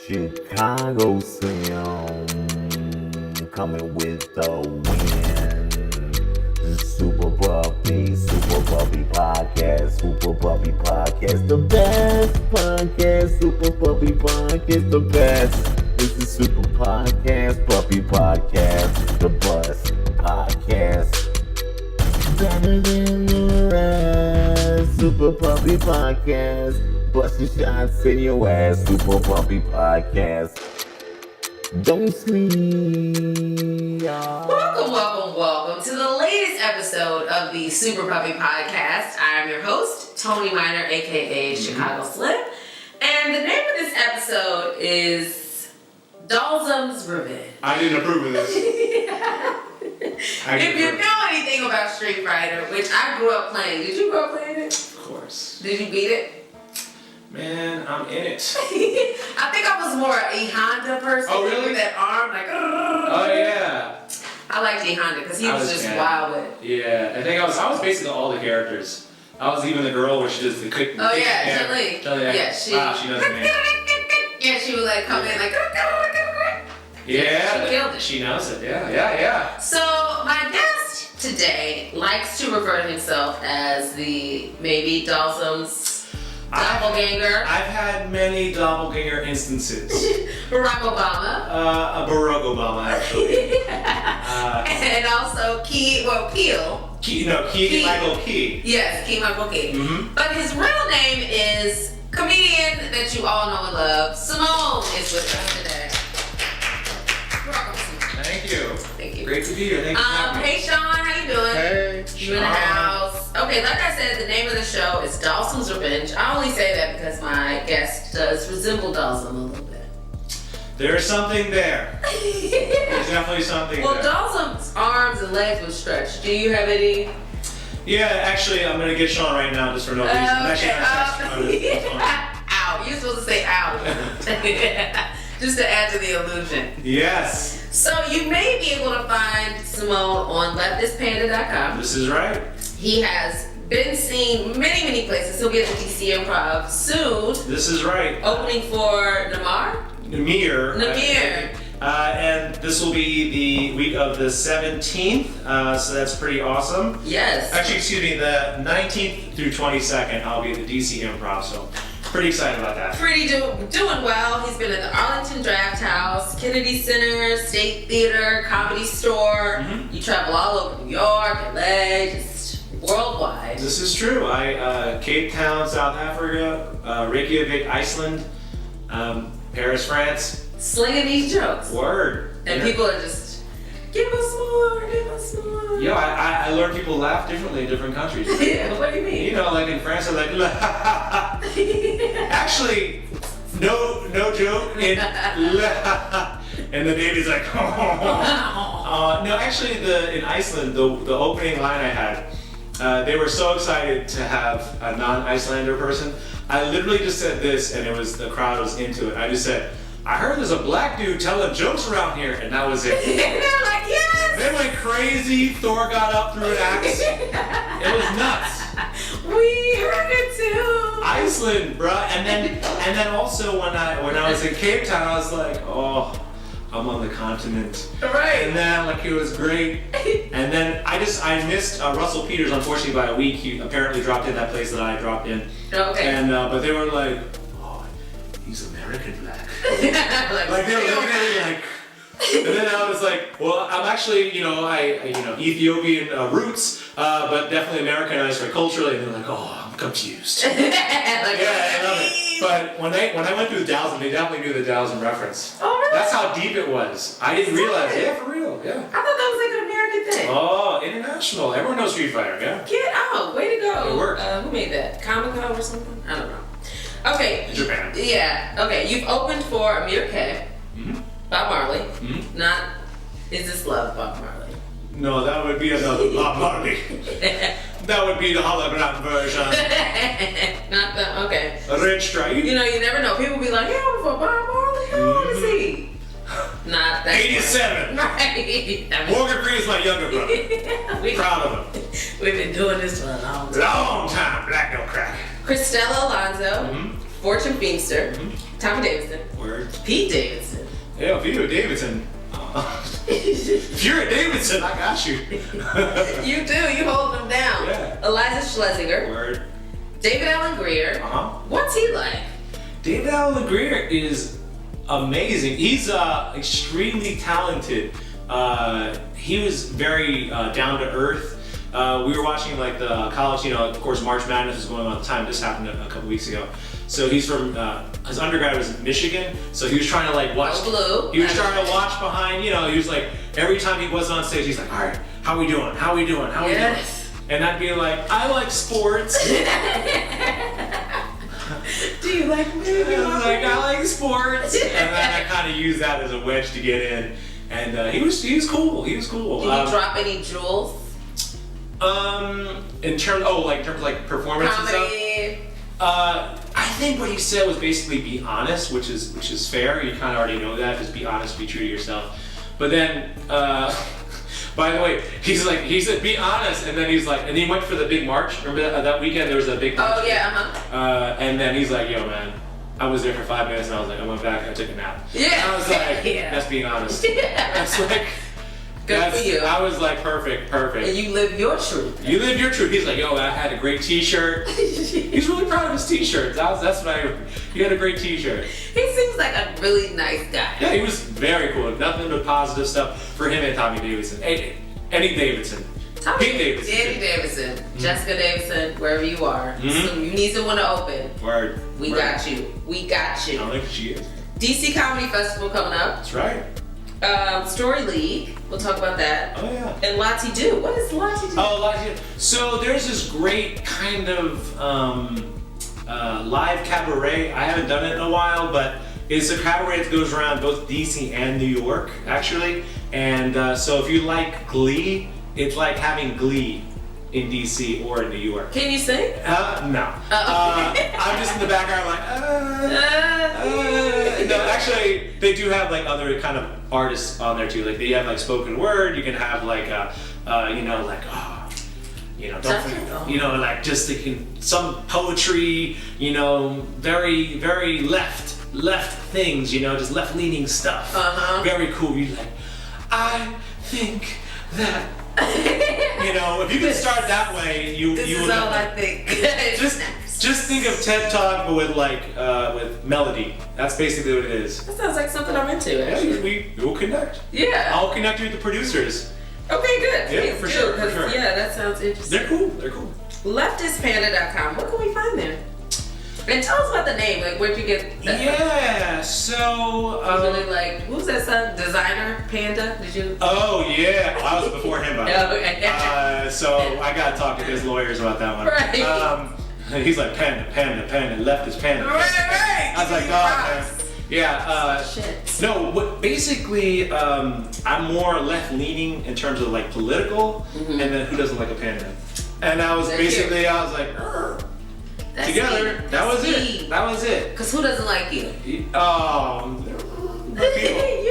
Chicago Slim coming with the win. Super Puppy Podcast, the best podcast, Super Puppy Podcast, the best. This is Super Podcast, Puppy Podcast, the best podcast. Better than the rest, Super Puppy Podcast. Busting shots in your ass, Super Puppy Podcast. Don't sleep, y'all. Welcome to the latest episode of the Super Puppy Podcast. I am your host, Tony Minor, aka ChicagoSlim. And the name of this episode is Dhalsim's Revenge. I didn't approve of this. If you know anything about Street Fighter, which I grew up playing, did you grow up playing it? Of course. Did you beat it? Man, I'm in it. I think I was more a Honda person. Oh, really? With that arm, like. Oh, yeah. I liked E Honda because he was just wild with it. Yeah, I think I was basically all the characters. I was even the girl where she does the quick. Oh, yeah, Chun-Li. Yeah, she does the name. Yeah, she would like come in like. Yeah, she killed it. She knows it. Yeah. So my guest today likes to refer to himself as the maybe Dhalsim's doppelganger. I've had many doppelganger instances. Barack Obama. Barack Obama, actually. And also Peel. Michael Key. Yes, Michael Key. Mm-hmm. But his real name is comedian that you all know and love. Simone is with us today. Welcome, Simone. Thank you. Great to be here. Thank you for having me. Hey, Sean, how you doing? Hey, You in the house? Okay, like I said, the name of the show is Dhalsim's Revenge. I only say that because my guest does resemble Dhalsim a little bit. There's something there. There's definitely something Well, there. Dhalsim's arms and legs were stretched. Do you have any? Yeah, actually, I'm gonna get Sean right now just for no reason. I'm actually gonna text him. Ow, you're supposed to say ow. Just to add to the illusion. Yes. So you may be able to find Simone on leftistpanda.com. This is right. He has been seen many places. He'll be at the DC Improv soon. This is right. Opening for Namir. And this will be the week of the 17th, so that's pretty awesome. Yes. Actually, excuse me, the 19th through 22nd, I'll be at the DC Improv, so pretty excited about that. Doing well. He's been at the Arlington Draft House, Kennedy Center, State Theater, Comedy Store. Mm-hmm. You travel all over New York, LA, just worldwide. This is true. Cape Town, South Africa, Reykjavik, Iceland, Paris, France. Slinging these jokes. Word. And people are just, give us more. Yeah, I learned people laugh differently in different countries. Yeah, what do you mean? You know, like in France, they're like, Actually, no joke. And the baby's like, no, actually, in Iceland, the opening line I had, they were so excited to have a non-Icelander person. I literally just said this, and the crowd was into it. I just said, I heard there's a black dude telling jokes around here, and that was it. And they're like, yes! They went crazy. Thor got up through an axe. It was nuts. We heard it too. Iceland, bruh. And then also when I was in Cape Town, I was like, oh, I'm on the continent. Right. And then it was great. And then I missed Russell Peters, unfortunately, by a week. He apparently dropped in that place that I dropped in. Okay. And but they were like, oh, he's American black. like they were looking at me like. And then I was like, well, I'm actually, Ethiopian roots, but definitely Americanized culturally. And they're like, oh, I'm confused. like, I love it. But when I went through the Dhalsim, they definitely knew the Dhalsim reference. Oh, really? That's how deep it was. I didn't realize. Yeah, for real. Yeah. I thought that was like an American thing. Oh, international. Everyone knows Street Fighter. Yeah. Get out. Way to go. It worked. Who made that? Comic-Con or something? I don't know. Okay. Japan. Yeah. Okay. You've opened for Amir K. Mm-hmm. Bob Marley. Mm-hmm. Not Is This Love, Bob Marley. No, that would be another Bob Marley. That would be the hologram version. Not the, okay. Red Stripe. You never know. People be like, yeah, for Bob Marley, how old is he? Not that. 87. Right. Morgan Freeman's my younger brother. Proud of him. We've been doing this for a long time. Long time. Black don't crack. Cristela Alonzo, Mm-hmm. Fortune Feimster, Tommy Davidson. Word. Pete Davidson. Yeah, if you're a Davidson. If you're a Davidson, I got you. You do. You hold them down. Yeah. Eliza Schlesinger. Word. David Allen Greer. What's he like? David Allen Greer is amazing. He's extremely talented. He was very down to earth. We were watching like the college, of course March Madness was going on at the time. This happened a couple weeks ago. So he's from, his undergrad was in Michigan. So he was trying to like watch. Blue. He was trying to watch behind, he was like, every time he was on stage, he's like, all right, how we doing? How we doing? How we doing? And I'd be like, I like sports. Do you like me? I like sports. And then I kind of used that as a wedge to get in. And he was cool. He was cool. Did you drop any jewels? In terms of like performance Comedy. and stuff. I think what he said was basically be honest, which is fair. You kind of already know that. Just be honest, be true to yourself. But then, by the way, he said be honest, and then he's like, and he went for the big march. Remember that weekend there was a big march. Oh yeah, And then he's like, yo man, I was there for 5 minutes, and I was like, I went back, I took a nap. Yeah. And I was like, that's being honest. Yeah. That's like. Good for you. I was like, perfect. And you live your truth. You live your truth. He's like, yo, I had a great t-shirt. He's really proud of his t-shirts. That's what I heard. He had a great t-shirt. He seems like a really nice guy. Yeah, he was very cool. Nothing but positive stuff for him and Tommy Davidson. Eddie Davidson. Pete Davidson. Eddie Davidson. Jessica Davidson, wherever you are. So you need someone to open. Word. We got you. We got you. I don't think she is. DC Comedy Festival coming up. That's right. Story League. We'll talk about that. Oh yeah. And Lottie Do. What is Lottie Do? Oh, Lottie Do. So there's this great kind of live cabaret. I haven't done it in a while, but it's a cabaret that goes around both DC and New York, actually. And so if you like Glee, it's like having Glee in DC or in New York. Can you sing? No. I'm just in the background like, No, actually, they do have like other kind of artists on there too. Like they have like spoken word. You can have like, like just thinking some poetry. Very very left things. Just left leaning stuff. Very cool. You like, I think that. If you can start that way, you is all I think. Just think of TED Talk, but with with melody. That's basically what it is. That sounds like something I'm into. Actually. Yeah, we'll connect. Yeah. I'll connect you with the producers. Okay, good. Yeah, Please for do, sure. Yeah, that sounds interesting. They're cool. Leftistpanda.com. What can we find there? And tell us about the name. Like, where'd you get that? Yeah. So. Really like, who's that son? Designer Panda? Did you? Oh yeah. Well, I was before him. By the way. So I gotta talk to his lawyers about that one. Right. He's like panda, left is panda. Right. I was like, oh man. Yeah. Shit. No. Basically, I'm more left leaning in terms of like political, and then who doesn't like a panda? And I was basically, I was like, That's together. Deep. That was deep. it. That was it. Cause who doesn't like you? You'd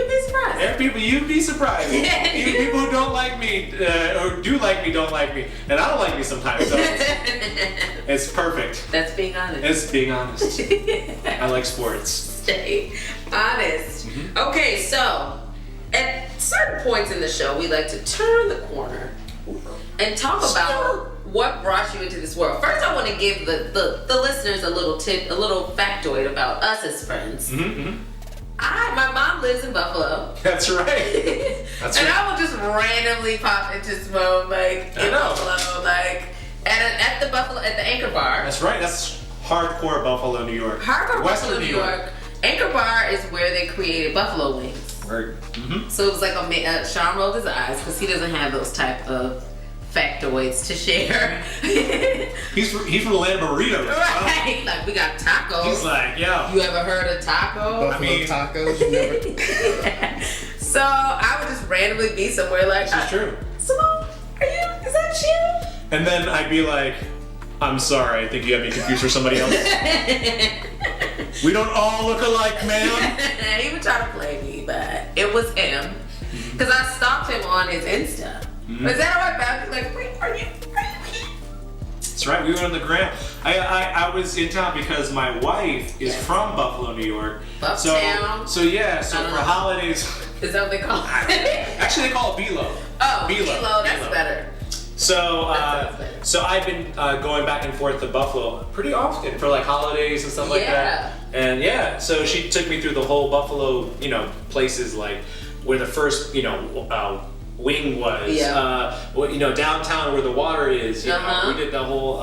be surprised. There are people you'd be surprised. Even people who don't like me or do like me don't like me, and I don't like me sometimes. So it's perfect. That's being honest. It's being honest. I like sports. Stay honest. Okay, so at certain points in the show, we like to turn the corner and talk about what brought you into this world. First, I want to give the listeners a little tip, a little factoid about us as friends. My mom lives in Buffalo. That's right. That's and right. I will just randomly pop into Simone, like in Buffalo, like at the Anchor Bar. That's right. That's hardcore Buffalo, New York. Hardcore Buffalo, New York. Anchor Bar is where they created buffalo wings. Word. So it was like Sean rolled his eyes because he doesn't have those type of factoids to share. He's from the land of burritos. Right. Like, we got tacos. He's like, yo. You ever heard of tacos? Buffalo tacos, you never. So I would just randomly be somewhere like, This is true. Simone, is that you? And then I'd be like, I'm sorry, I think you have me confused for somebody else. We don't all look alike, ma'am. He would try to play me, but it was him. Because I stalked him on his Insta. Is that how I found you? Like, wait, are you he? That's right. We went on the Gram. I was in town because my wife is from Buffalo, New York. Uptown. So for holidays. Is that what they call it? Actually, they call it Bilo. Oh, Bilo. That's better. So I've been going back and forth to Buffalo pretty often for like holidays and stuff like that. And so she took me through the whole Buffalo, places like where the first, wing was, downtown where the water is. We did the whole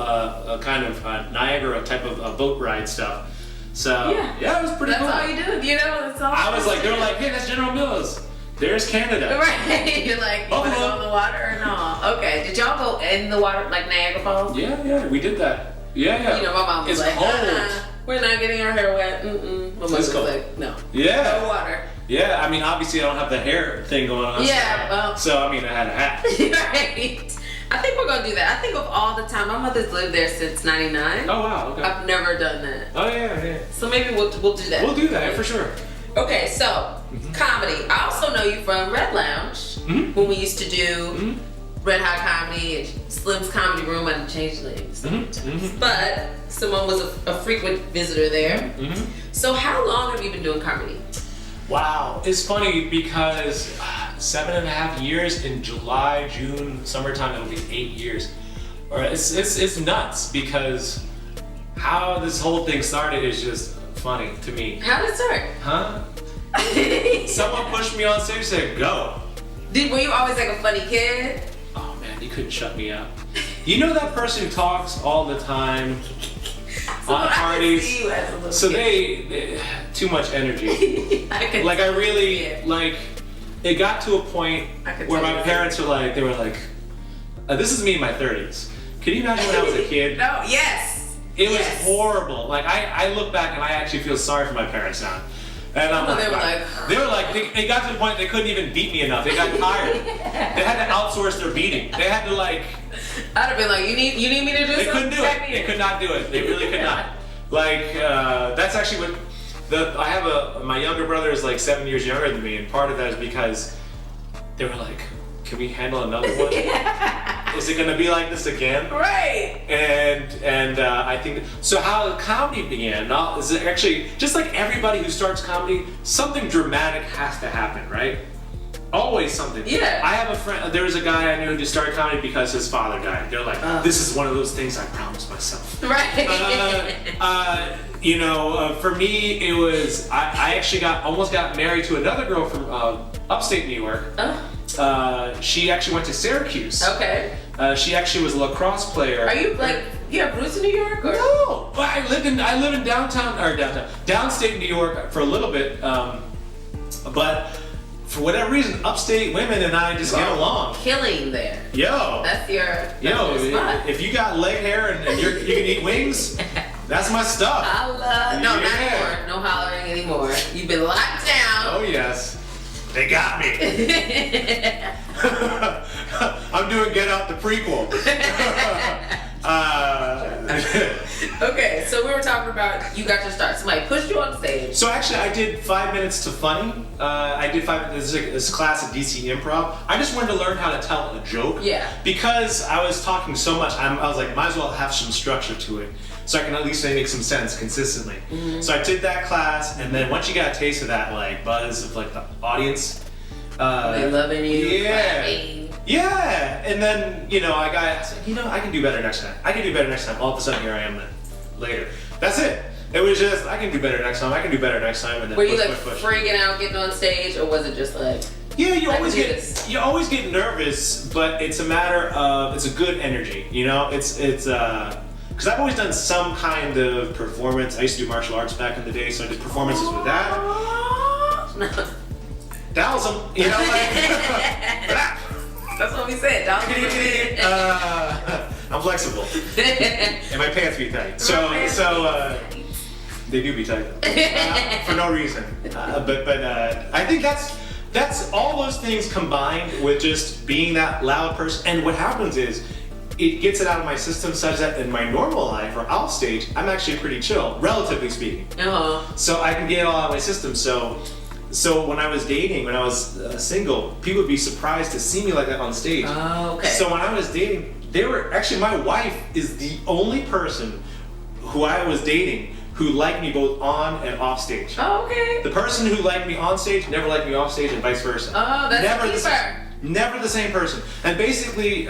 kind of Niagara type of boat ride stuff. So it was pretty cool. That's all you do, That's all. I was like, they were like, hey, that's General Mills. There's Canada. Right. You're like, you want to go in the water or no? Okay. Did y'all go in the water like Niagara Falls? Yeah, we did that. Yeah. My mom was like, cold. We're not getting our hair wet. My mom was like, no. Yeah. No water. Yeah, I mean, obviously I don't have the hair thing going on. Yeah, So, I mean, I had a hat. Right. I think we're going to do that. I think of all the time. My mother's lived there since 99. Oh, wow, okay. I've never done that. Oh, yeah. So maybe we'll do that. We'll do that, for sure. Okay, so comedy. I also know you from Red Lounge when we used to do Red Hot Comedy and Slim's Comedy Room. I changed names. But Simone was a frequent visitor there. So how long have you been doing comedy? Wow, it's funny because 7.5 years in July, June, summertime, it'll be 8 years. Or it's nuts because how this whole thing started is just funny to me. How did it start? Huh? Someone pushed me on stage and said, go. Were you always like a funny kid? Oh man, you couldn't shut me up. You know that person who talks all the time on parties? So they too much energy. It got to a point where my parents were like, this is me in my 30s. Can you imagine when I was a kid? No, yes. It was horrible. Like I look back and I actually feel sorry for my parents now. And I'm they got to the point they couldn't even beat me enough. They got tired. They had to outsource their beating. They had to I'd have been like, you need me to do something? They couldn't do it. They could not do it. They really could not. That's actually what my younger brother is like 7 years younger than me, and part of that is because they were like, can we handle another one? Is it gonna be like this again? Right. And I think so. How comedy began is actually just like everybody who starts comedy, something dramatic has to happen, right? Always something. Yeah. I have a friend. There was a guy I knew who started comedy because his father died. They're like, this is one of those things I promised myself. Right. For me, it was I actually almost got married to another girl from upstate New York. She actually went to Syracuse. Okay. She actually was a lacrosse player. Are you you have roots in New York? Or? No, I live in downstate New York for a little bit, but for whatever reason, upstate women and I just get along. Killing there. Yo. That's your spot. If you got leg hair and you can eat wings, that's my stuff. I love. No, not anymore. No hollering anymore. You've been locked down. Oh yes. They got me. I'm doing Get Out the prequel. Okay, so we were talking about you got your start. Somebody pushed you on stage. So actually, I did 5 minutes to funny. I did 5 minutes. This class at DC Improv. I just wanted to learn how to tell a joke. Yeah. Because I was talking so much, I was like, might as well have some structure to it, so I can at least make some sense consistently. So I did that class, and then once you got a taste of that buzz of the audience, they loving you. Yeah. Clapping. Yeah, and then I can do better next time. I can do better next time. All of a sudden, here I am then, later. That's it. It was just I can do better next time. I can do better next time, and then were you push. freaking out getting on stage, or was it just like? Yeah, you always get nervous, but it's a matter of it's a good energy. It's because I've always done some kind of performance. I used to do martial arts back in the day, so I did performances with that. Dhalsim, That's what we said, Dhalsim. I'm flexible, and my pants be tight. So they do be tight for no reason. But I think that's all those things combined with just being that loud person. And what happens is it gets it out of my system such that in my normal life or off stage, I'm actually pretty chill, relatively speaking. So I can get it all out of my system. So when I was dating, when I was single, people would be surprised to see me like that on stage. Oh, okay. So when I was dating, they were actually, my wife is the only person who I was dating who liked me both on and off stage. Oh, okay. The person who liked me on stage never liked me off stage, and vice versa. Oh, that's Never the same person. And basically,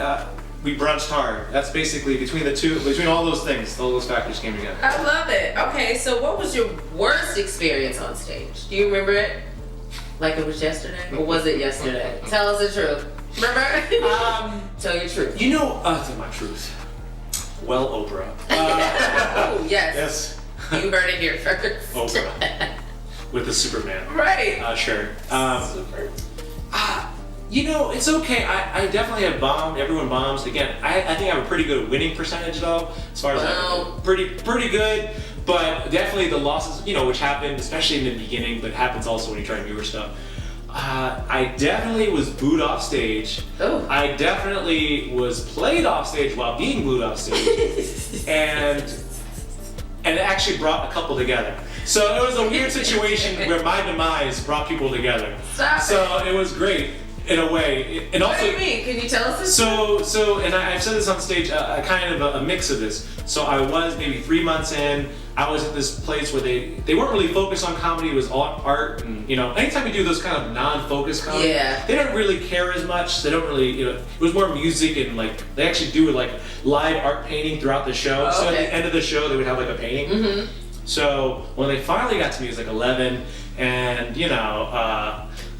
we brunched hard. That's basically between all those things, all those factors came together. I love it. Okay, so what was your worst experience on stage? Do you remember it? Like it was yesterday? Or was it yesterday? Tell us the truth. Remember? Tell your truth. You know, tell my truth. Well, Oprah. Oh, yes. Yes. You heard it here first. Oprah. With the Superman. Right. Sure. Super. You know, it's okay. I definitely have bombed. Everyone bombs. Again, I think I have a pretty good winning percentage though, as far as pretty good. But definitely the losses, you know, which happen, especially in the beginning, but happens also when you try newer stuff. I definitely was booed off stage. Oh. I definitely was played off stage while being booed off stage, and it actually brought a couple together. So it was a weird situation where my demise brought people together. So it was great in a way. And also, what do you mean? Can you tell us this? So, and I've said this on stage, kind of a mix of this. So I was maybe 3 months in. I was at this place where they weren't really focused on comedy. It was art, and you know, anytime you do those kind of non-focused comedy, they don't really care as much. They don't really, you know, it was more music and like they actually do like live art painting throughout the show. So at the end of the show, they would have like a painting. Mm-hmm. So when they finally got to me, it was like 11, and you know,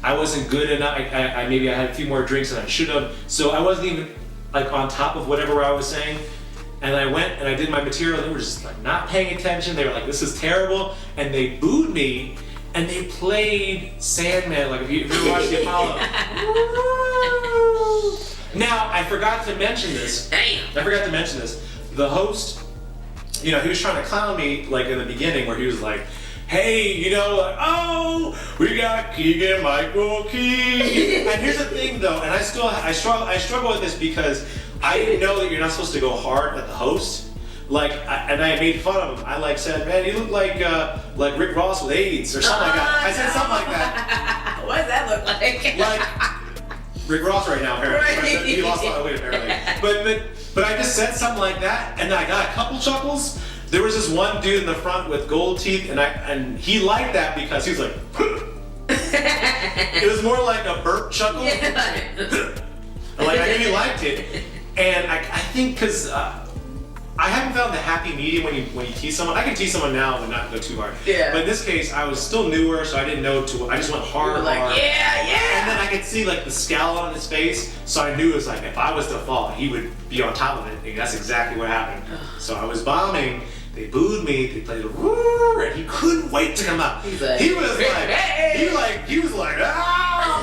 I wasn't good enough. I maybe I had a few more drinks than I should have. So I wasn't even like on top of whatever I was saying. And I went and I did my material, and they were just like not paying attention. They were like, "This is terrible," and they booed me. And they played Sandman, like if you ever watched the Apollo. Now I forgot to mention this. The host, you know, he was trying to clown me like in the beginning, where he was like, "Hey, you know, like, oh, we got Keegan Michael Key." And here's the thing, though, and I struggle with this because I didn't know that you're not supposed to go hard at the host. Like, and I made fun of him. I like said, "Man, you look like Rick Ross with AIDS or something like that." I said something like that. What does that look like? Like Rick Ross right now, apparently. Right. He lost a lot of weight apparently. But I just said something like that, and I got a couple chuckles. There was this one dude in the front with gold teeth, and he liked that because he was like, it was more like a burp chuckle. Yeah. Like I knew he liked it, and I think because I haven't found the happy medium when you tease someone. I can tease someone now and not go too hard. Yeah. But in this case, I was still newer, so I didn't know I just went hard. You were like, hard. yeah. And then I could see like the scowl on his face, so I knew it was like if I was to fall, he would be on top of it, and that's exactly what happened. So I was bombing. They booed me. They played and he couldn't wait to come out. He was like,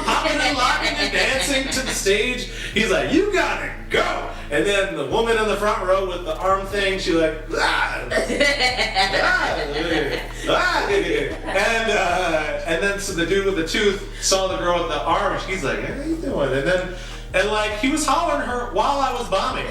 popping and locking and dancing to the stage. He's like, "You gotta go." And then the woman in the front row with the arm thing, she like, and then so the dude with the tooth saw the girl with the arm, and she's like, "Hey, how you doing?" And like he was hollering her while I was bombing.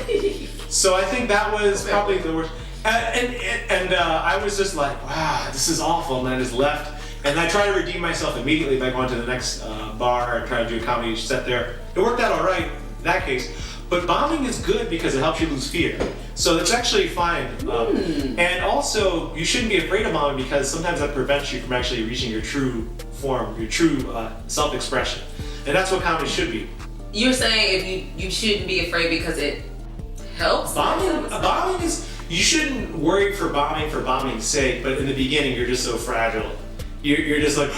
So I think that was probably the worst. And I was just like, "Wow, this is awful," and I just left. And I tried to redeem myself immediately by going to the next bar and trying to do a comedy set there. It worked out all right in that case. But bombing is good because it helps you lose fear. So it's actually fine. And also, you shouldn't be afraid of bombing because sometimes that prevents you from actually reaching your true form, your true self-expression. And that's what comedy should be. You're saying if you shouldn't be afraid because it helps? Bombing is, you shouldn't worry for bombing's sake, but in the beginning you're just so fragile. You're just like,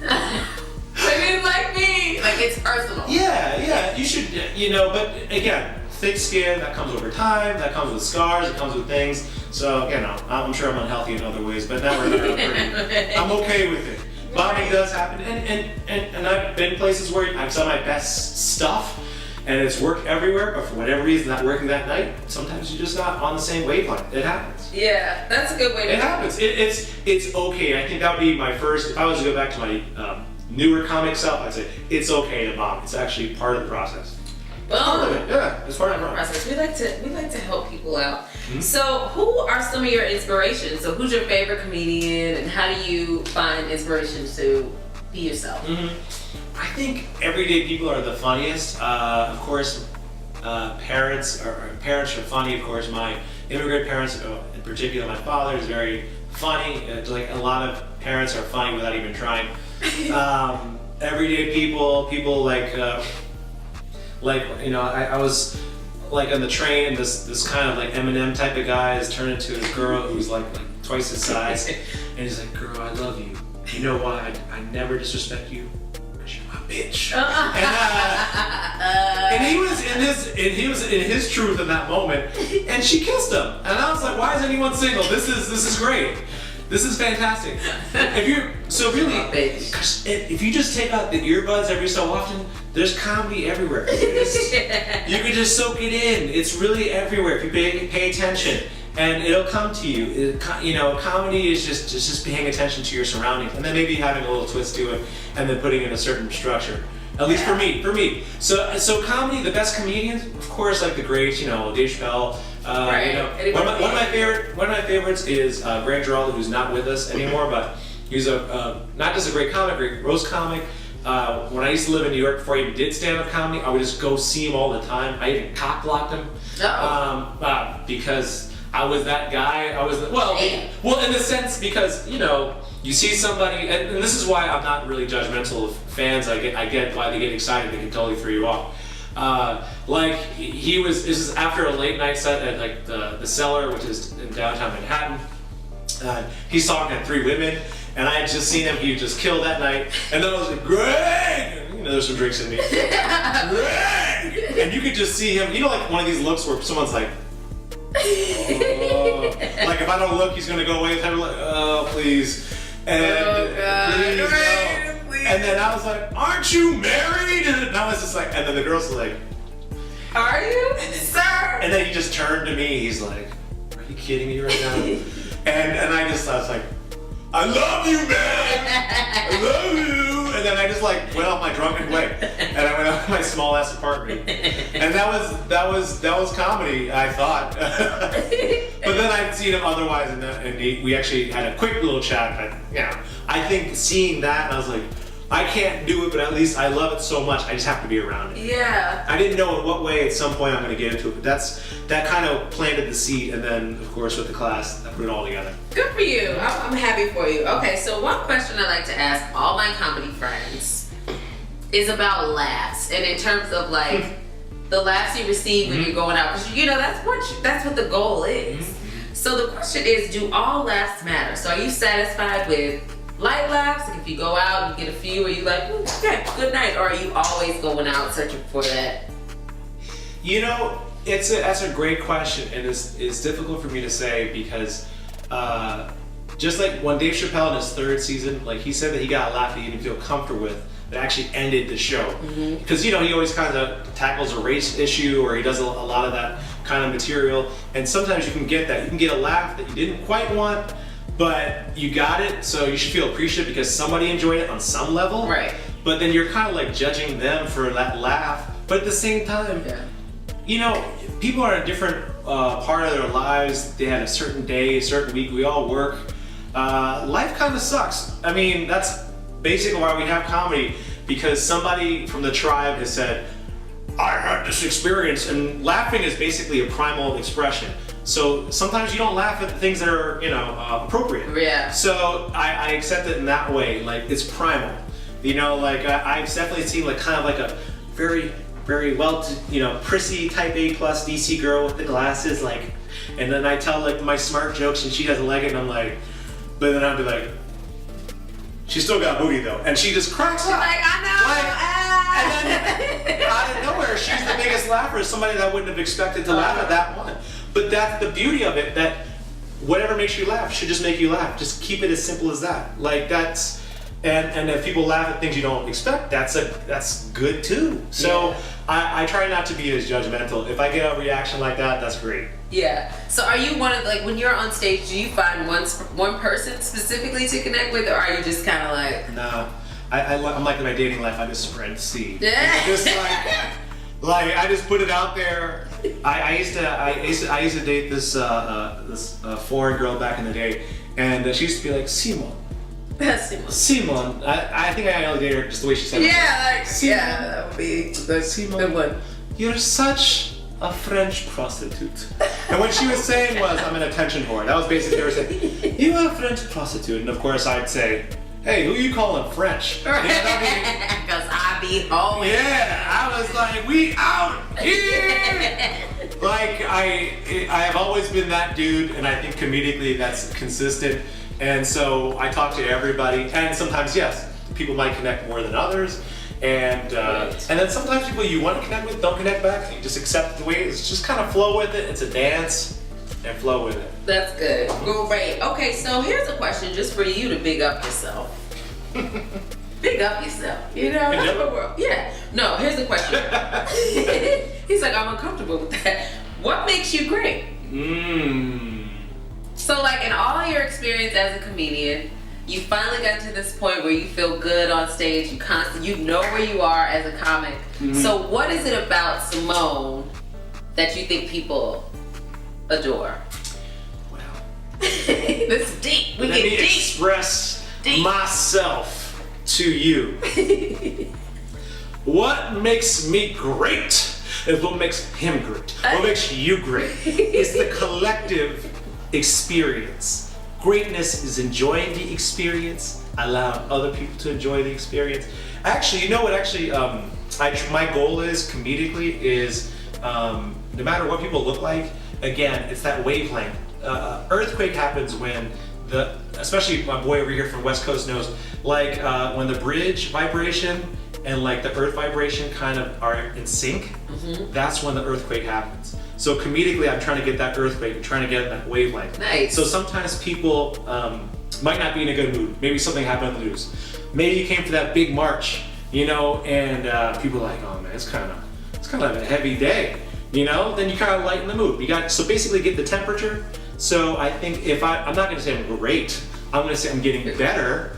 They didn't like me. Like it's personal. Yeah, you should, you know, but again, thick skin, that comes over time, that comes with scars, it comes with things. So, you know, I'm sure I'm unhealthy in other ways, but now I'm okay with it. Bombing does happen, and I've been places where I've done my best stuff, and it's worked everywhere, but for whatever reason, not working that night, sometimes you're just not on the same wavelength. It happens. Yeah, that's a good way to It happens. It's okay. I think that would be my first, if I was to go back to my newer comic self, I'd say, it's okay to bomb. It's actually part of the process. Well, Yeah, it's part of the process. We like to help people out. Mm-hmm. So, who are some of your inspirations? So, who's your favorite comedian, and how do you find inspiration to be yourself? Mm-hmm. I think everyday people are the funniest. Of course, parents are funny. Of course, my immigrant parents, in particular, my father is very funny. Like a lot of parents are funny without even trying. Everyday people I was like on the train, and this kind of like Eminem type of guy is turned into this girl who's like twice his size, and he's like, "Girl, I love you. You know why I never disrespect you? Because you're my bitch." And he was in his truth in that moment, and she kissed him, and I was like, "Why is anyone single? This is great. This is fantastic." If you just take out the earbuds every so often, there's comedy everywhere. You can just soak it in. It's really everywhere if you pay attention, and it'll come to you. Comedy is just paying attention to your surroundings, and then maybe having a little twist to it, and then putting in a certain structure. At least for me. So comedy, the best comedians, of course, like the greats, Dave Chappelle. One of my favorites is Greg Giraldo, who's not with us anymore, but he's not just a great comic, great roast comic. When I used to live in New York before I even did stand-up comedy, I would just go see him all the time. I even cock-blocked him because I was that guy. Well, in the sense because you see somebody, and this is why I'm not really judgmental of fans. I get why they get excited. They can totally throw you off. This is after a late night set at like the Cellar, which is in downtown Manhattan. He's talking to 3 women, and I had just seen him. He just killed that night, and then I was like, "Greg!" There's some drinks in me. Greg! And you could just see him. Like one of these looks where someone's like, "Oh." Like if I don't look, he's gonna go away. I'm like, "Oh, please." And please, no. And then I was like, "Aren't you married?" And I was just like, and then the girls were like, "Are you, sir?" And then he just turned to me. He's like, "Are you kidding me right now?" and I was like, "I love you, man. I love you." And then I just like went off my drunken way, and I went out to my small ass apartment, and that was comedy, I thought. But then I'd seen him otherwise, and we actually had a quick little chat. I think seeing that, I was like, I can't do it, but at least I love it so much, I just have to be around it. Yeah. I didn't know in what way at some point I'm going to get into it, but that kind of planted the seed, and then, of course, with the class, I put it all together. Good for you. I'm happy for you. Okay, so one question I like to ask all my comedy friends is about laughs, and in terms of like the laughs you receive when you're going out, because that's what the goal is. So the question is, do all laughs matter? So are you satisfied with light laughs? Like if you go out and get a few, are you like, okay, good night? Or are you always going out searching for that? That's a great question, and it's difficult for me to say because just like when Dave Chappelle in his 3rd season, like he said that he got a laugh that he didn't feel comfortable with that actually ended the show. Because he always kind of tackles a race issue, or he does a lot of that kind of material, and sometimes you can get that. You can get a laugh that you didn't quite want, but you got it, so you should feel appreciative because somebody enjoyed it on some level. Right. But then you're kind of like judging them for that laugh. But at the same time, people are in a different part of their lives. They had a certain day, a certain week. We all work. Life kind of sucks. I mean, that's basically why we have comedy, because somebody from the tribe has said, "I had this experience," and laughing is basically a primal expression. So sometimes you don't laugh at things that are, appropriate. Yeah. So I accept it in that way. Like it's primal. I've definitely seen like kind of like a very, very well, prissy type A+ DC girl with the glasses, like, and then I tell like my smart jokes and she doesn't like it, and I'm like, but then I'll be like, she's still got a booty though, and she just cracks up. Like, I know. And then out of nowhere, she's the biggest laugher. Somebody that I wouldn't have expected to laugh at that one. But that's the beauty of it, that whatever makes you laugh should just make you laugh. Just keep it as simple as that. Like that's, and if people laugh at things you don't expect, that's good too. So yeah. I try not to be as judgmental. If I get a reaction like that, that's great. Yeah. So are you one of, like, when you're on stage, do you find one person specifically to connect with, or are you just kind of like? No, I'm like in my dating life. I just spread seed. Yeah. Just like I just put it out there. I used to date this foreign girl back in the day, and she used to be like, Simone. I think I only dated her just the way she said it. Yeah, Simone. yeah, that would be the good one. "You're such a French prostitute." And what she was saying was, "I'm an attention whore." That was basically her saying, "You are a French prostitute." And of course I'd say, "Hey, who you calling French?" Because I be home. Yeah, I was like, "We out here." Like I have always been that dude, and I think comedically that's consistent. And so I talk to everybody, and sometimes yes, people might connect more than others. And then sometimes people you want to connect with don't connect back. You just accept the way it is. Just kind of flow with it. It's a dance, and flow with it. That's good. Great. Okay, so here's a question just for you to big up yourself. Big up yourself. You know, In general? world. Yeah. No, here's the question. He's like, I'm uncomfortable with that. What makes you great? So, like, in all your experience as a comedian, you finally got to this point where you feel good on stage. You know where you are as a comic. So, what is it about Simone that you think people adore? Well, This is deep. We let get me deep. express Deep. myself to you. What makes me great is what makes him great. What makes you great is the collective experience. Greatness is enjoying the experience, allowing other people to enjoy the experience. Actually, you know what? Actually, my goal is comedically is no matter what people look like. Again, it's that wavelength. Earthquake happens when especially my boy over here from West Coast knows, like when the bridge vibration and like the earth vibration kind of are in sync. That's when the earthquake happens. So comedically, I'm trying to get that earthquake, I'm trying to get that wavelength. Nice. So sometimes people might not be in a good mood. Maybe something happened in the news. Maybe you came to that big march, you know, and people are like, oh man, it's kind of a heavy day, you know. Then you kind of lighten the mood. So basically get the temperature. So I think I'm not going to say I'm great. I'm going to say I'm getting better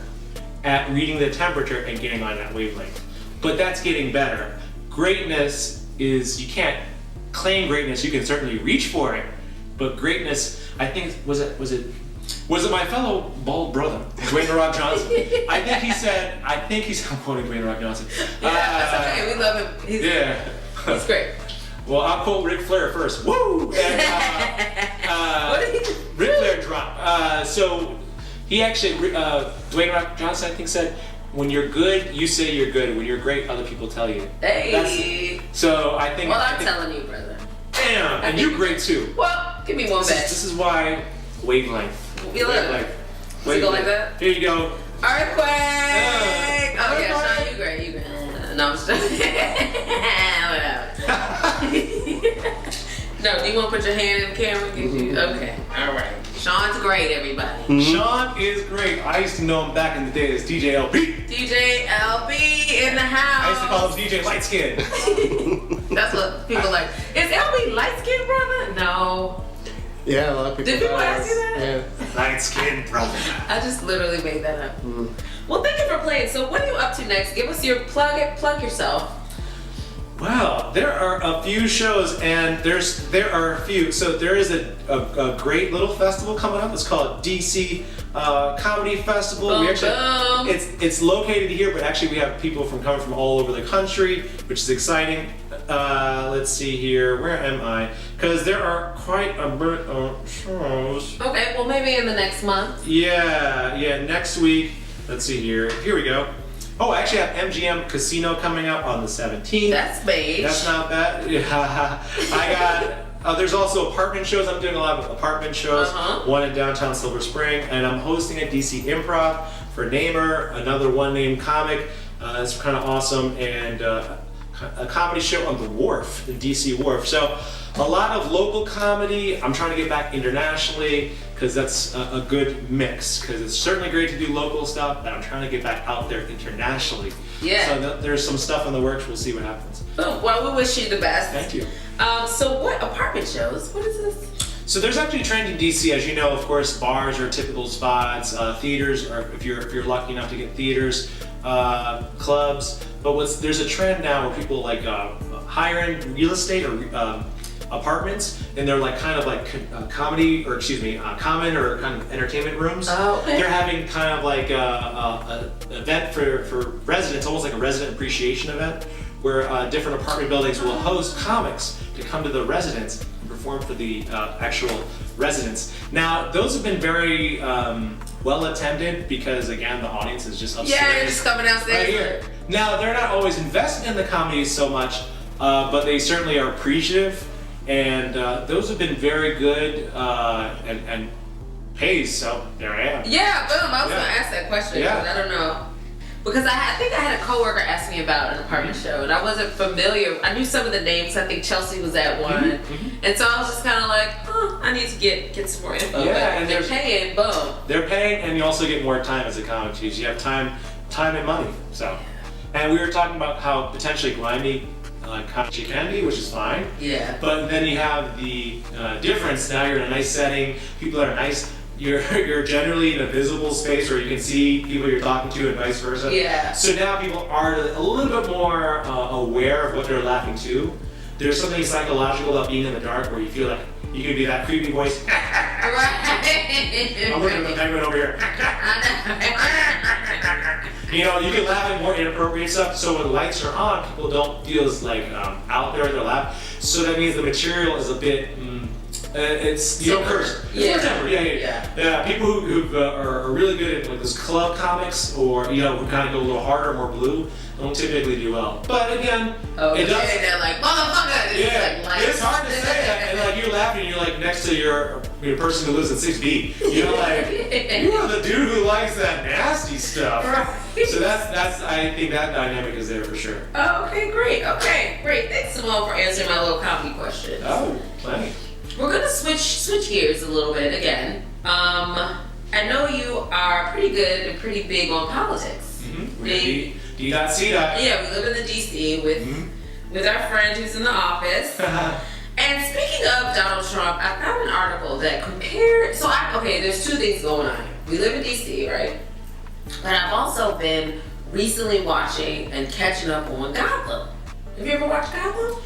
at reading the temperature and getting on that wavelength. But that's getting better. Greatness is, you can't claim greatness. You can certainly reach for it, but greatness, I think, was it my fellow bald brother, Dwayne The Rock Johnson? I think he said, I'm quoting Dwayne The Rock Johnson. Yeah, that's okay. We love him. He's great. Well, I'll quote Ric Flair first. Woo! And, What did he? Ric Flair dropped. So he actually, Dwayne Rock Johnson, I think, said, when you're good, you say you're good. When you're great, other people tell you. Hey. So I think. Well, I'm telling you, brother. Damn, and you're great too. Well, give me one back. This is why wavelength. You look. Does it go like that? Here you go. Earthquake! Oh yeah, Sean, you great. You great. No, I'm just No, do you want to put your hand in the camera? Okay, all right. Sean's great, everybody. Sean is great. I used to know him back in the day as DJ LP. DJ LB in the house. I used to call him DJ Lightskin. That's what people like. Is LB light skinned, brother? No. Yeah, a lot of people. Did people ask you that? Yeah. Lightskin brother. I just literally made that up. Well, thank you for playing. So, what are you up to next? Give us your plug yourself. Well, there are a few shows, and there are a few. So there is a great little festival coming up. It's called DC Comedy Festival. Boom, We actually, boom. it's located here, but actually we have people coming from all over the country, which is exciting. Let's see here. Where am I? Because there are quite a bit of shows. Okay, well maybe in the next month. Yeah. Next week. Let's see here. Here we go. Oh, I actually have MGM Casino coming up on the 17th. That's beige. That's not bad. Yeah. I got, there's also apartment shows. I'm doing a lot of apartment shows. One in downtown Silver Spring, and I'm hosting at DC Improv for Namer, another one-name comic. It's kind of awesome, and a comedy show on the Wharf, the DC Wharf. So a lot of local comedy. I'm trying to get back internationally because that's a good mix. Because it's certainly great to do local stuff, but I'm trying to get back out there internationally. Yeah. So there's some stuff in the works. We'll see what happens. Oh, well, we wish you the best. Thank you. So what apartment shows? What is this? So there's actually a trend in DC, as you know. Of course, bars are typical spots. Theaters are, if you're lucky enough to get theaters, clubs. But there's a trend now where people like hire-end real estate or apartments, and they're like kind of like common or kind of entertainment rooms. Oh, okay. They're having kind of like an event for residents, almost like a resident appreciation event where different apartment buildings will host comics to come to the residents and perform for the actual residents. Now, those have been very well attended because, again, the audience is just upstairs. Yeah, they're just coming downstairs. Right here. Now, they're not always invested in the comedy so much, but they certainly are appreciative, and those have been very good and pays, so there I am. Yeah, boom. I was Yeah. gonna ask that question, Yeah. but I don't know. Because I think I had a coworker ask me about an apartment show, and I wasn't familiar. I knew some of the names. I think Chelsea was at one, and so I was just kind of like, oh, I need to get some more info. Yeah, but and they're there's- paying, boom. They're paying, and you also get more time as a comic too. So you have time and money. So, and we were talking about how potentially grimy comedy can be, which is fine. Yeah. But then you have the difference. Now you're in a nice setting. People are nice. You're generally in a visible space where you can see people you're talking to, and vice versa. Yeah. So now people are a little bit more aware of what they're laughing to. There's something psychological about being in the dark where you feel like you can be that creepy voice. I'm looking at the penguin over here. You know, you can laugh at more inappropriate stuff. So when lights are on, people don't feel as like out there with their laugh. So that means the material is a bit. It's you don't curse. It's more yeah. People who are really good at like those club comics, or you know, who kind of go a little harder, more blue, don't typically do well. But again, it does. They're like, motherfucker. Yeah, it's hard to say that, and like you're laughing, and you're like next to your person who lives in 6B. You know, like you are the dude who likes that nasty stuff. Right. So that's I think that dynamic is there for sure. Oh, okay, great. Okay, great. Thanks, Simone, for answering my little comedy questions. Oh, plenty. We're gonna switch gears a little bit again. I know you are pretty good and pretty big on politics. D.C. Yeah, we live in the DC with our friend who's in the office. And speaking of Donald Trump, I found an article that compared. There's two things going on here. We live in DC, right? But I've also been recently watching and catching up on Gotham. Have you ever watched Gotham?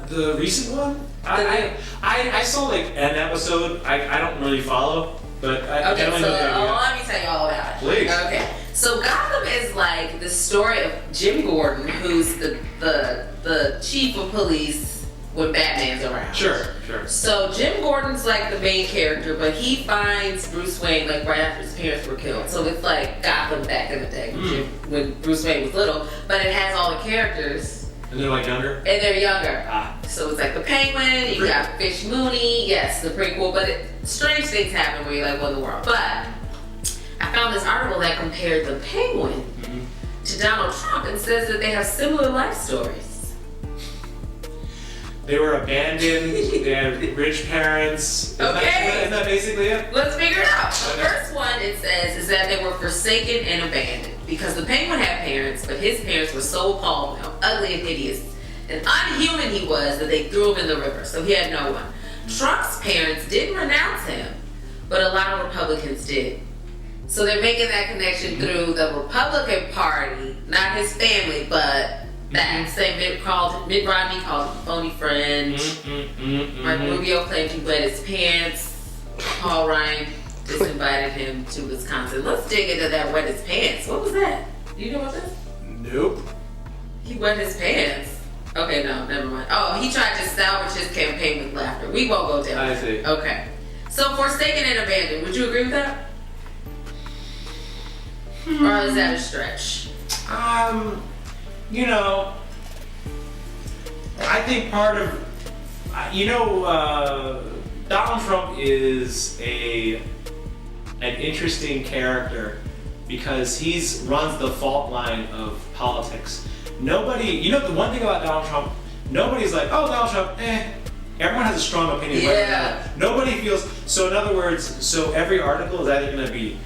The recent one? I saw like an episode. I don't really follow, but I Okay, definitely so know the idea. let me tell you all about it. Please. Okay, so Gotham is like the story of Jim Gordon, who's the chief of police when Batman's around. Sure. So Jim Gordon's like the main character, but he finds Bruce Wayne like right after his parents were killed. So it's like Gotham back in the day when Bruce Wayne was little, but it has all the characters. And they're like younger? And they're younger. Ah. So it's like the Penguin, you got Fish Mooney, yes, the prequel, but strange things happen where you're like, what in the world? But I found this article that compared the Penguin to Donald Trump and says that they have similar life stories. They were abandoned, they had rich parents. Isn't that basically it? Let's figure it out. The first one it says is that they were forsaken and abandoned because the Penguin had parents, but his parents were so appalled how ugly and hideous and unhuman he was that they threw him in the river, so he had no one. Trump's parents didn't renounce him, but a lot of Republicans did. So they're making that connection through the Republican Party, not his family, but that same Mitt Romney called him a phony friend. Mark Rubio claimed he wet his pants. Paul Ryan disinvited him to Wisconsin. Let's dig into that wet his pants. What was that? Do you know what this? Nope. He wet his pants. Okay, no, never mind. Oh, he tried to salvage his campaign with laughter. We won't go down. I see. Okay. So forsaken and abandoned, would you agree with that? Or is that a stretch? You know, I think part of, Donald Trump is an interesting character because he's runs the fault line of politics. Nobody, the one thing about Donald Trump, nobody's like, oh, Donald Trump, Everyone has a strong opinion. Yeah. Nobody feels, so in other words, so every article is either going to be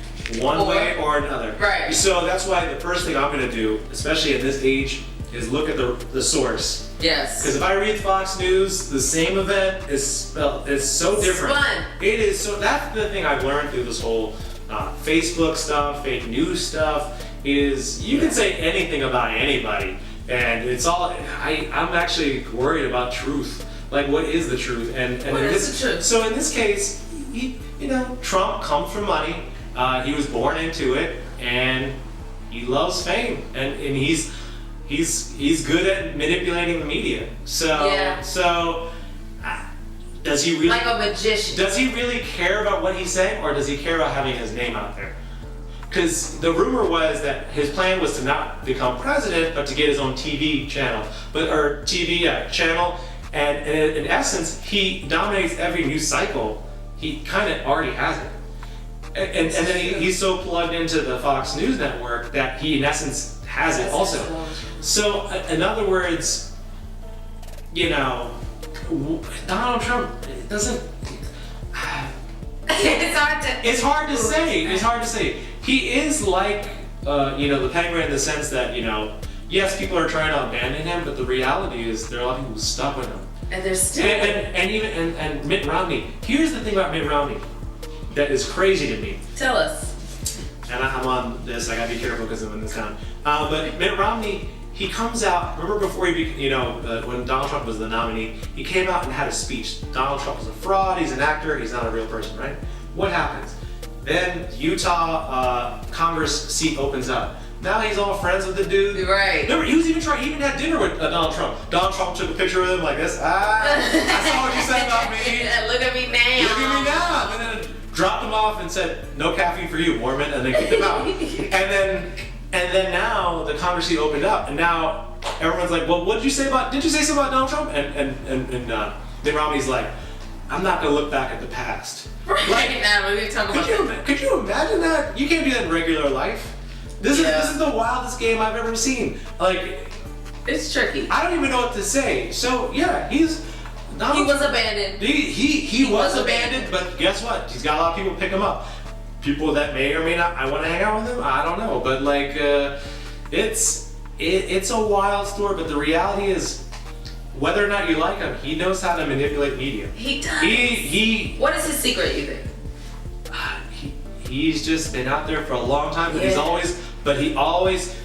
one way or another. Right. So that's why the first thing I'm going to do, especially at this age, is look at the source. Yes. Because if I read Fox News, the same event is so different. Fun. It is so. That's the thing I've learned through this whole Facebook stuff, fake news stuff. Is you can say anything about anybody, and it's all. I'm actually worried about truth. Like, what is the truth? And what is the truth? So in this case, Trump comes from money. He was born into it, and he loves fame, and he's good at manipulating the media. So does he really, like a magician? Does he really care about what he's saying, or does he care about having his name out there? Because the rumor was that his plan was to not become president, but to get his own TV channel, channel. And in essence, he dominates every news cycle. He kind of already has it. And then he's so plugged into the Fox News network that he, in essence, has it also. So, in other words, Donald Trump doesn't. It's hard to say. It's hard to say. He is like, the penguin in the sense that, yes, people are trying to abandon him, but the reality is there are a lot of people who stuck with him. And there's still. And Mitt Romney. Here's the thing about Mitt Romney that is crazy to me. Tell us. And I'm on this. I gotta be careful because I'm in this town. But Mitt Romney, he comes out. Remember before when Donald Trump was the nominee, he came out and had a speech. Donald Trump is a fraud. He's an actor. He's not a real person, right? What happens? Then Utah Congress seat opens up. Now he's all friends with the dude. Right. Remember, he even had dinner with Donald Trump. Donald Trump took a picture with him like this. I saw what you said about me. Look at me now. Look at me now. And then dropped him off and said, "No caffeine for you, Mormon," and then kicked him out. and then now the Congress seat opened up, and now everyone's like, "Well, did you say something about Donald Trump?" And Mitt Romney's like, "I'm not gonna look back at the past." Right now, we're talking about. Could you imagine that? You can't do that in regular life. This is the wildest game I've ever seen. Like, it's tricky. I don't even know what to say. So yeah, he was abandoned. He was abandoned, but guess what? He's got a lot of people pick him up. People that may or may not I want to hang out with him. I don't know, but like, it's a wild story. But the reality is, whether or not you like him, he knows how to manipulate media. He does. What is his secret, you think? He's just been out there for a long time, but he always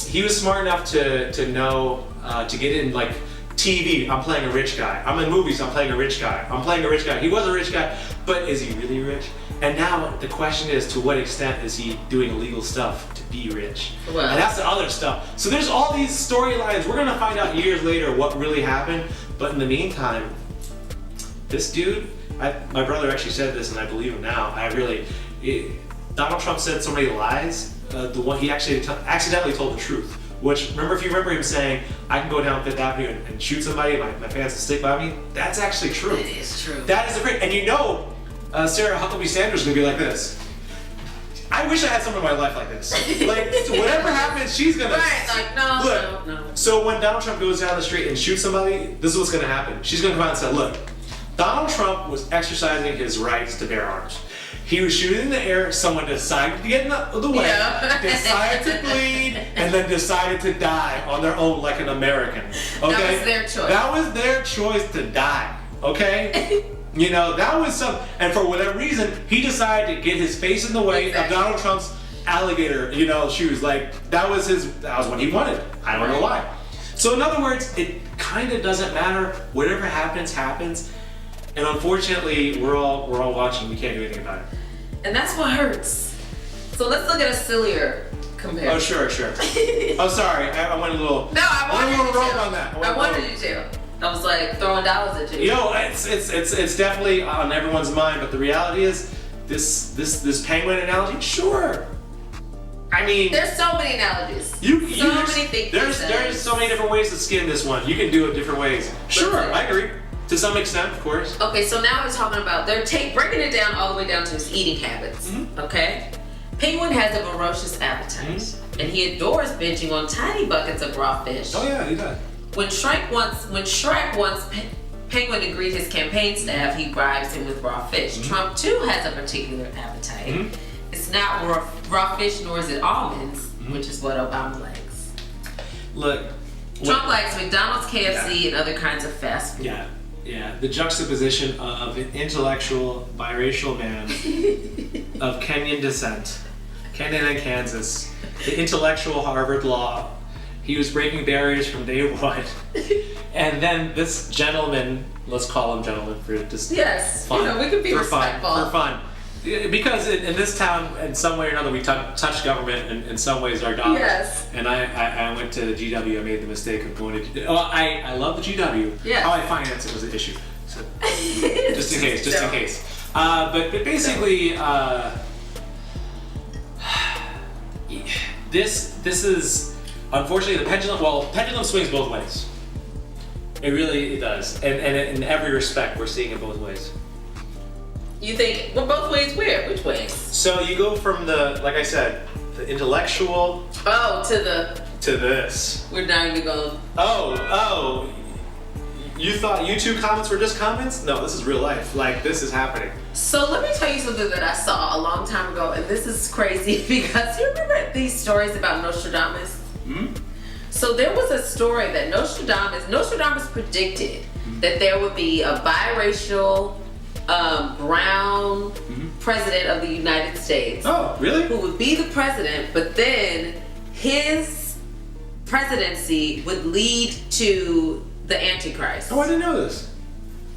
he was smart enough to know to get in like TV. I'm playing a rich guy. I'm in movies. I'm playing a rich guy. I'm playing a rich guy. He was a rich guy, but is he really rich? And now the question is, to what extent is he doing illegal stuff to be rich? Well, and that's the other stuff. So there's all these storylines. We're gonna find out years later what really happened. But in the meantime, this dude, my brother actually said this, and I believe him now. Donald Trump said so many lies. The one he actually accidentally told the truth. Which, if you remember him saying, "I can go down Fifth Avenue and shoot somebody, my fans will stick by me." That's actually true. It is true. That is the great. And Sarah Huckabee Sanders is gonna be like this. I wish I had someone in my life like this. Like, whatever happens, she's gonna. Right, like, no. So when Donald Trump goes down the street and shoots somebody, this is what's gonna happen. She's gonna come out and say, "Look, Donald Trump was exercising his rights to bear arms. He was shooting in the air, someone decided to get in the way, decided to bleed, and then decided to die on their own like an American." Okay? That was their choice. That was their choice to die, okay? That was and for whatever reason, he decided to get his face in the way of Donald Trump's alligator, shoes. Like, that was what he wanted. I don't know why. So in other words, it kind of doesn't matter. Whatever happens, happens. And unfortunately, we're all watching. We can't do anything about it. And that's what hurts. So let's look at a sillier comparison. Oh, sure. Oh, sorry. I went a little. No, I wanted a little you rogue to. on that. I wanted you to. I was like throwing dollars at you. It's definitely on everyone's mind. But the reality is, this penguin analogy. Sure. I mean, there's so many analogies. Many things. There's so many different ways to skin this one. You can do it different ways. Sure, I agree. To some extent, of course. Okay, so now we're talking about breaking it down all the way down to his eating habits. Mm-hmm. Okay, Penguin has a ferocious appetite, and he adores binging on tiny buckets of raw fish. Oh yeah, he does. When Shrek wants Penguin to greet his campaign staff, he bribes him with raw fish. Mm-hmm. Trump too has a particular appetite. Mm-hmm. It's not raw fish, nor is it almonds, which is what Obama likes. Look, Trump likes McDonald's, KFC, and other kinds of fast food. Yeah, the juxtaposition of an intellectual biracial man of Kenyan descent, Kenyan and Kansas, the intellectual Harvard Law. He was breaking barriers from day one. And then this gentleman, let's call him gentleman for just yes, fun. We could be for respectful. For fun. Because in this town, in some way or another, we touch government, and in some ways our dollars. Yes. And I went to the GW. I made the mistake of going to. Oh, I love the GW. Yeah. How I finance it was an issue. So, just in case. But basically, this is unfortunately the pendulum. Well, pendulum swings both ways. It really does, and in every respect, we're seeing it both ways. You think, well, both ways where? Which ways? So you go from like I said, the intellectual to this. We're not even going. Oh, you thought YouTube comments were just comments? No, this is real life. Like, this is happening. So let me tell you something that I saw a long time ago, and this is crazy because you remember these stories about Nostradamus? Hmm? So there was a story that Nostradamus predicted that there would be a biracial brown president of the United States. Oh, really? Who would be the president, but then his presidency would lead to the Antichrist. Oh, I didn't know this.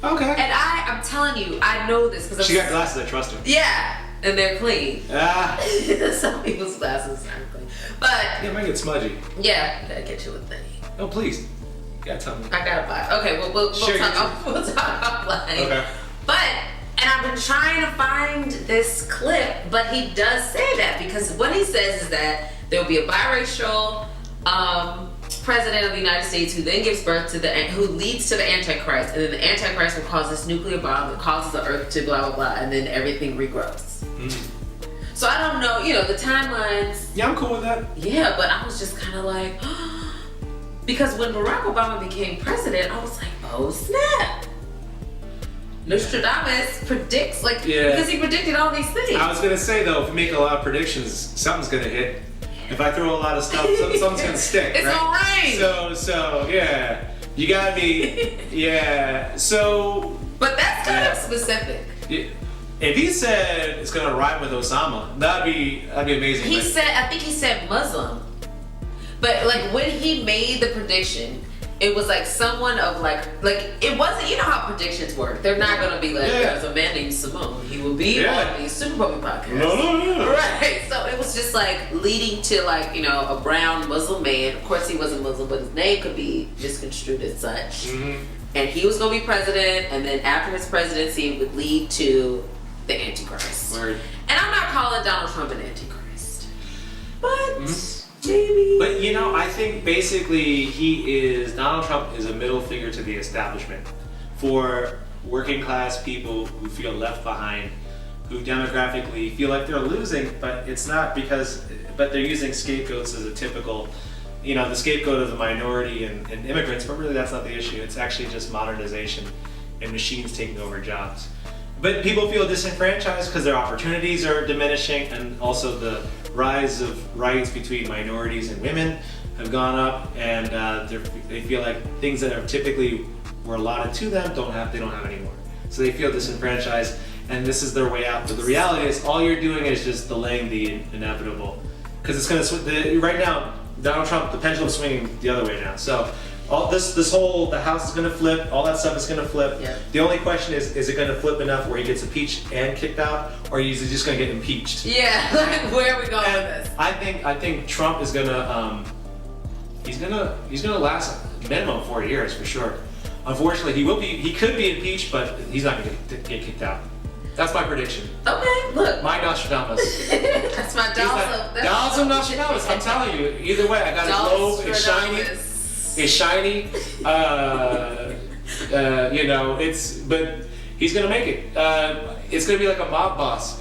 Okay. And I'm telling you, I know this because She got glasses, I trust her. Yeah, and they're clean. Ah. Some people's glasses aren't clean, but Yeah, might get smudgy. yeah, gotta get you a thing. Oh, please. Yeah, tell me. I gotta buy. Okay, well, we'll Sure, talk offline. Okay. But, and I've been trying to find this clip, but he does say that because what he says is that there will be a biracial president of the United States who then gives birth to who leads to the Antichrist, and then the Antichrist will cause this nuclear bomb that causes the Earth to blah blah blah, and then everything regrows. So I don't know, the timelines. Yeah, I'm cool with that. Yeah, but I was just kind of like, because when Barack Obama became president, I was like, oh snap. Nostradamus predicts, because he predicted all these things. I was gonna say though, if we make a lot of predictions, something's gonna hit. If I throw a lot of stuff, something's gonna stick. It's right? gonna rain. So yeah, you gotta be So. But that's kind of specific. If he said it's gonna rhyme with Osama, that'd be amazing. I think he said Muslim. But when he made the prediction, it was someone of it wasn't, how predictions work. They're not gonna be there's a man named Simone. He will be on the Super Puppy podcast. No. Right. So it was just leading to a brown Muslim man. Of course he wasn't Muslim, but his name could be misconstrued as such. Mm-hmm. And he was gonna be president, and then after his presidency it would lead to the Antichrist. Word. And I'm not calling Donald Trump an Antichrist. But maybe. But I think basically Donald Trump is a middle finger to the establishment for working class people who feel left behind, who demographically feel like they're losing, but it's not but they're using scapegoats as a typical, the scapegoat of the minority and immigrants, but really that's not the issue. It's actually just modernization and machines taking over jobs. But people feel disenfranchised because their opportunities are diminishing, and also the rise of rights between minorities and women have gone up, and they feel like things that are typically were allotted to them they don't have anymore. So they feel disenfranchised, and this is their way out. But the reality is, all you're doing is just delaying the inevitable, because it's going to right now. Donald Trump, the pendulum's swinging the other way now. So all the house is going to flip, all that stuff is going to flip. Yeah. The only question is it going to flip enough where he gets impeached and kicked out, or is he just going to get impeached? Yeah, where are we going with this? I think Trump is going to he's going to last minimum 4 years for sure. Unfortunately, he could be impeached, but he's not going to get kicked out. That's my prediction. Okay, look. My Nostradamus. That's my Dhalsim. Dhalsim Nostradamus. I'm telling you. Either way, I got his globe. It's shiny. It's shiny. But he's gonna make it. It's gonna be like a mob boss.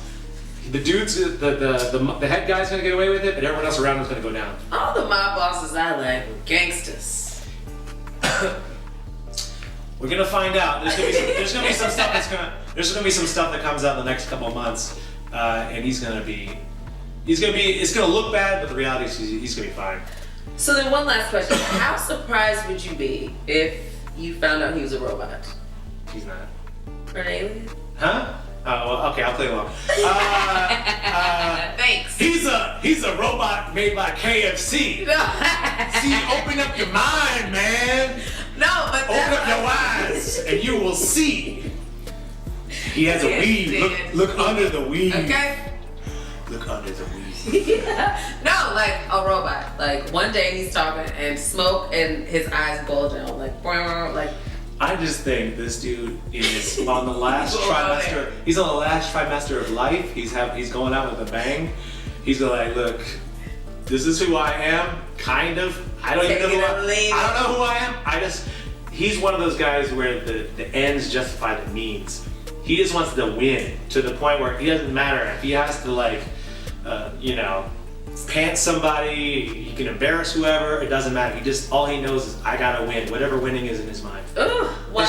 The dudes, the head guy's gonna get away with it, but everyone else around him's gonna go down. All the mob bosses I like were gangsters. We're gonna find out. There's gonna be some stuff that comes out in the next couple of months, and it's gonna look bad, but the reality is he's gonna be fine. So then one last question. How surprised would you be if you found out he was a robot? He's not. Or an alien? Huh? Oh, well, okay, I'll play along. Thanks. He's a robot made by KFC. See, open up your mind, man. No, but open up your eyes, and you will see. He has a weave. Look under the weave. Okay. Look under the weave. No, like a robot. Like one day he's talking and smoke and his eyes bulge out. Like. I just think this dude is on the last trimester. He's on the last trimester of life. He's going out with a bang. He's like, look, this is who I am, kind of. I don't even know who I am. He's one of those guys where the ends justify the means. He just wants to win to the point where it doesn't matter if he has to pants somebody, he can embarrass whoever, it doesn't matter. All he knows is I gotta win, whatever winning is in his mind. Ugh, wow.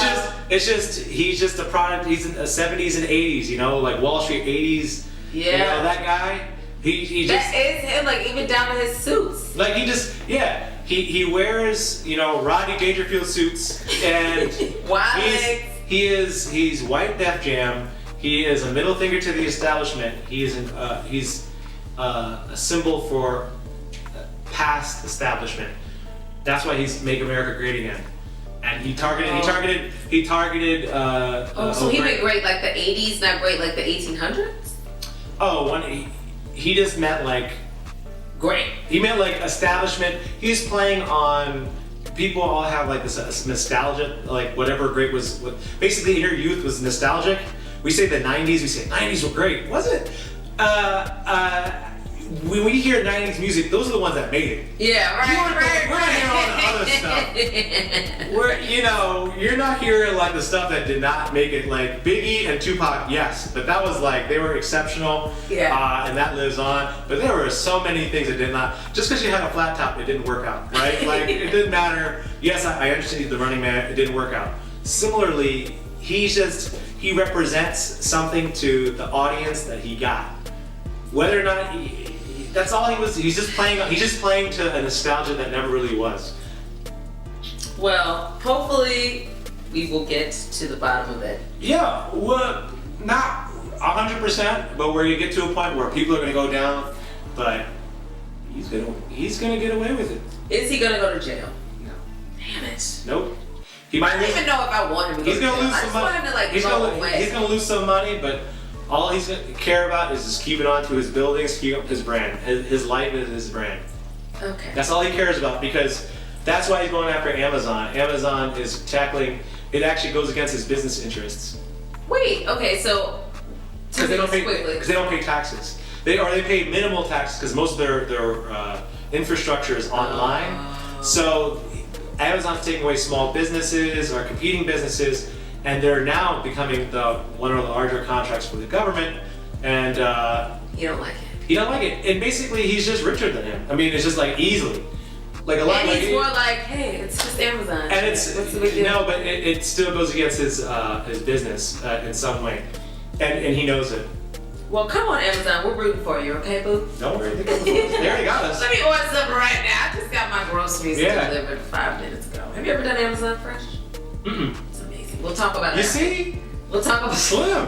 He's just a product, he's in the 70s and 80s, like Wall Street 80s. Yeah. That guy, that is him, like even down to his suits. Like he wears, Rodney Dangerfield suits and he's white Def Jam. He is a middle finger to the establishment. He's a symbol for past establishment. That's why he's Make America Great Again. And he targeted. So he meant great like the 80s, not great like the 1800s. He just meant like great. He meant like establishment. He's playing on. People all have like this nostalgia, like whatever great was. Basically, inner youth was nostalgic. We say the 90s. We say 90s were great. Was it? When we hear 90s music, those are the ones that made it. Yeah, right. We're not hearing all the other stuff. You're not hearing like the stuff that did not make it, like Biggie and Tupac, yes, but that was like, they were exceptional. Yeah. And that lives on. But there were so many things that did not, just because you had a flat top, it didn't work out, right? Like, it didn't matter. Yes, I understand the Running Man, it didn't work out. Similarly, he represents something to the audience that he got. Whether or not that's all he was. He's just playing to a nostalgia that never really was. Well, hopefully we will get to the bottom of it. Yeah, well, not 100%, but where you get to a point where people are gonna go down, but he's gonna get away with it. Is he gonna go to jail? No. Damn it. Nope. I don't even know if I want him to go to jail. Lose some money. He's gonna lose some money, but all he's gonna care about is just keeping on to his buildings, keep up his brand. His life is his brand. Okay. That's all he cares about, because that's why he's going after Amazon. Amazon is tackling, it actually goes against his business interests. Wait, okay, so because they don't pay taxes. They pay minimal taxes because most of their infrastructure is online. So Amazon's taking away small businesses or competing businesses, and they're now becoming one of the larger contracts for the government. And you don't like it. He don't like it, and basically he's just richer than him. I mean, it's just like easily, like a lot. And he's more like, hey, it's just Amazon. And what's the big deal? No, but it still goes against his business in some way, and he knows it. Well, come on, Amazon, we're rooting for you, okay, boo? Don't worry, they already got us. Let me order something right now. I just got my groceries delivered 5 minutes ago. Have you ever done Amazon Fresh? Mm-mm. It's amazing. We'll talk about it. You see? We'll talk about Slim. We'll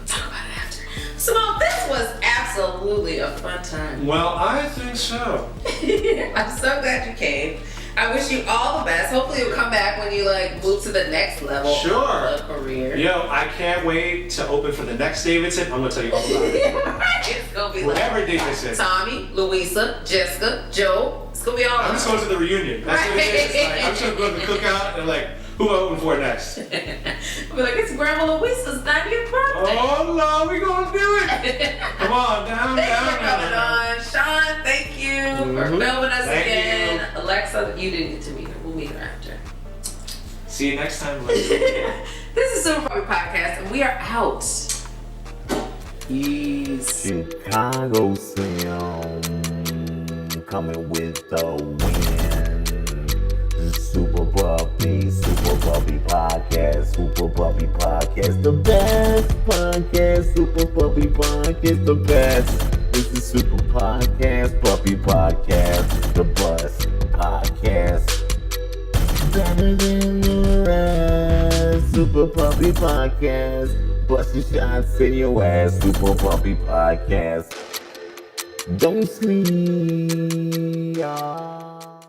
talk about it after. Simone, this was absolutely a fun time. Well, I think so. I'm so glad you came. I wish you all the best. Hopefully you'll come back when you move to the next level of the career. Yo, I can't wait to open for the next Davidson. I'm gonna tell you all about it. It's gonna be whatever Davidson. Tommy, Louisa, Jessica, Joe. It's gonna be all. I'm just going to the reunion. That's what it is. I'm just gonna go to the cookout and who I open for next? I'll be like, it's Grandma Louisa's 90th birthday. Oh no, we gonna do it. Come on, down. Thanks for coming on. Sean, thank you for filming us again. You. Alexa, you didn't get to meet her. We'll meet her after. See you next time. This is Super Puppy Podcast, and we are out. Chicago Slim coming with the win. Super Puppy Podcast, Super Puppy Podcast, the best podcast, Super Puppy Podcast, the best. This is Super Podcast, Puppy Podcast, the best podcast. Better than the rest, Super Puppy Podcast. Bust your shots in your ass, Super Puppy Podcast. Don't sleep, y'all.